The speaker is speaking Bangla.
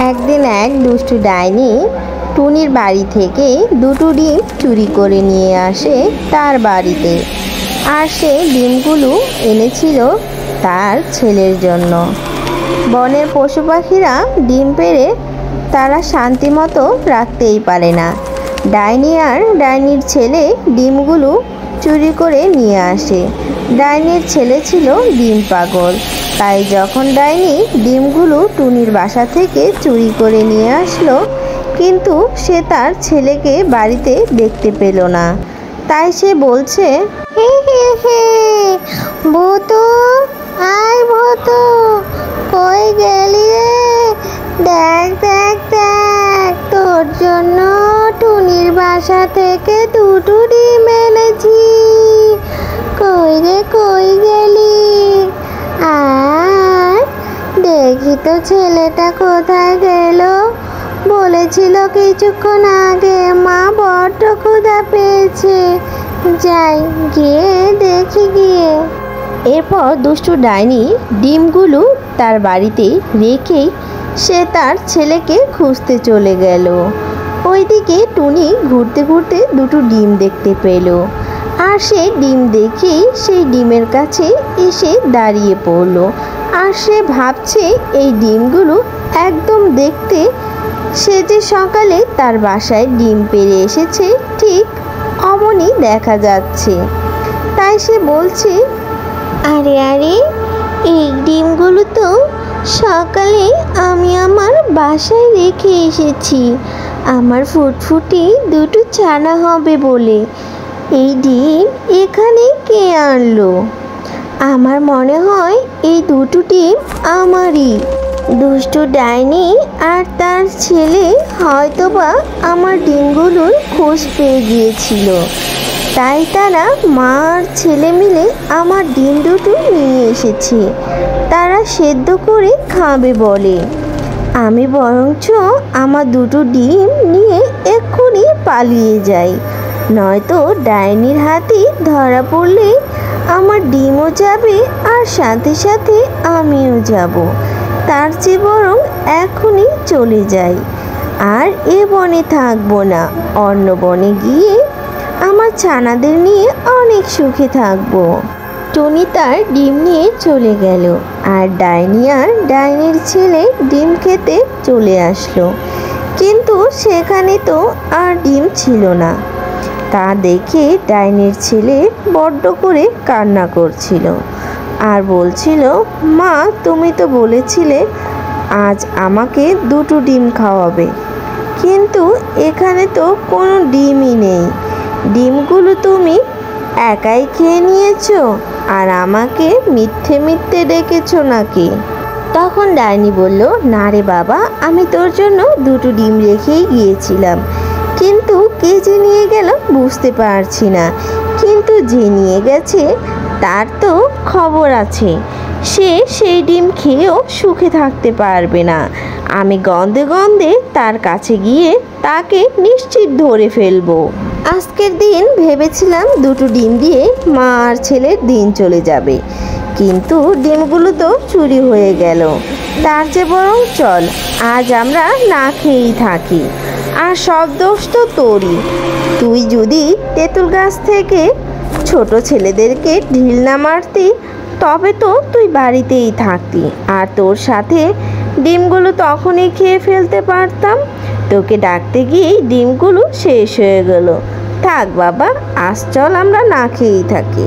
একদিন এক দুষ্টু ডাইনি টুনির বাড়ি থেকে দুটো ডিম চুরি করে নিয়ে আসে তার বাড়িতে। আর সে ডিমগুলো এনেছিল তার ছেলের জন্য। বনের পশু পাখিরা ডিম পেড়ে তারা শান্তিমতো রাখতেই পারে না। ডাইনি আর ডাইনির ছেলে ডিমগুলো চুরি করে নিয়ে আসে। ডাইনির ছেলে ছিল ডিম পাগল, তাই যখন ডাইনি ডিমগুলো টুনির বাসা থেকে চুরি করে নিয়ে আসলো, কিন্তু সে তার ছেলেকে বাড়িতে দেখতে পেল না। তাই সে বলছে, হে হে হে ভূতু, আয় ভূতু, কই গেলি রে? দেখ দেখ দেখ, তোর জন্য টুনির বাসা থেকে দুটো ডিম এনেছি। কই রে, কই গেলি? আর দেখি তো ছেলেটা কোথায় গেল। বলেছিল কিছুক্ষণ আগে মা বড্ড ক্ষুধা পেয়েছে, যাই গিয়ে দেখি গিয়ে। এরপর দুষ্টু ডাইনি ডিমগুলো তার বাড়িতে রেখেই সে তার ছেলেকে খুঁজতে চলে গেল। ওইদিকে টুনি ঘুরতে ঘুরতে দুটো ডিম দেখতে পেল, আর সে ডিম দেখেই সেই ডিমের কাছে এসে দাঁড়িয়ে পড়ল। আর সে ভাবছে এই ডিমগুলো একদম দেখতে সে যে সকালে তার বাসায় ডিম পেড়ে এসেছে ঠিক অমনি দেখা যাচ্ছে। তাই সে বলছে, আরে আরে, এই ডিমগুলো তো সকালে আমি আমার বাসায় রেখে এসেছি আমার ফুটফুটে দুটো ছানা হবে বলে। এই ডিম এখানে কে আনলো? আমার মনে হয় এই দুটো ডিম আমারই। দুষ্টু ডাইনি আর তার ছেলে হয়তোবা আমার ডিমগুলোর খোঁজ পেয়ে গিয়েছিল, তাই তারা মা আর ছেলে মিলে আমার ডিম দুটো নিয়ে এসেছে। তারা সেদ্ধ করে খাবে বলে। আমি বরঞ্চ আমার দুটো ডিম নিয়ে এক্ষুনি পালিয়ে যাই, নয়তো ডাইনির হাতে ধরা পড়লে আমার ডিমও যাবে আর সাথে সাথে আমিও যাব। তার চেয়ে বরং এখনই চলে যাই, আর এ বনে থাকবো না, অন্য বনে গিয়ে আমার ছানাদের নিয়ে অনেক সুখে থাকবো। টুনি তার ডিম নিয়ে চলে গেল, আর ডাইনি আর ডাইনির ছেলে ডিম খেতে চলে আসলো। কিন্তু সেখানে তো আর ডিম ছিল না। তা দেখে ডাইনির ছেলে বড্ড করে কান্না করছিল আর বলছিল, মা তুমি তো বলেছিলে আজ আমাকে দুটো ডিম খাওয়াবে, কিন্তু এখানে তো কোনো ডিমই নেই। ডিমগুলো তুমি একাই খেয়ে নিয়েছো, আর আমাকে মিথ্যে মিথ্যে ডেকেছো নাকি? তখন ডাইনি বলল, না রে বাবা, আমি তোর জন্য দুটো ডিম রেখেই গিয়েছিলাম, কিন্তু কে যে নিয়ে গেল বুঝতে পারছি না। কিন্তু যে নিয়ে গেছে তার তো খবর আছে, সে সেই ডিম খেয়েও সুখে থাকতে পারবে না। আমি গন্ধে গন্ধে তার কাছে গিয়ে তাকে নিশ্চিত ধরে ফেলবো। আজকের দিন ভেবেছিলাম দুটো ডিম দিয়ে মা আর ছেলের দিন চলে যাবে, কিন্তু ডিমগুলো তো চুরি হয়ে গেল। তার চেয়ে বরং চল আজ আমরা না খেয়েই থাকি, আর সব দোষ তো তোরই। তুই যদি তেঁতুল গাছ থেকে ছোট ছেলেদেরকে ঢিল না মারতি, তবে তো তুই বাড়িতেই থাকতি, আর তোর সাথে ডিমগুলো তখনই খেয়ে ফেলতে পারতাম। তোকে ডাকতে গিয়েই ডিমগুলো শেষ হয়ে গেল। থাক বাবা, আজ চল আমরা না খেয়েই থাকি।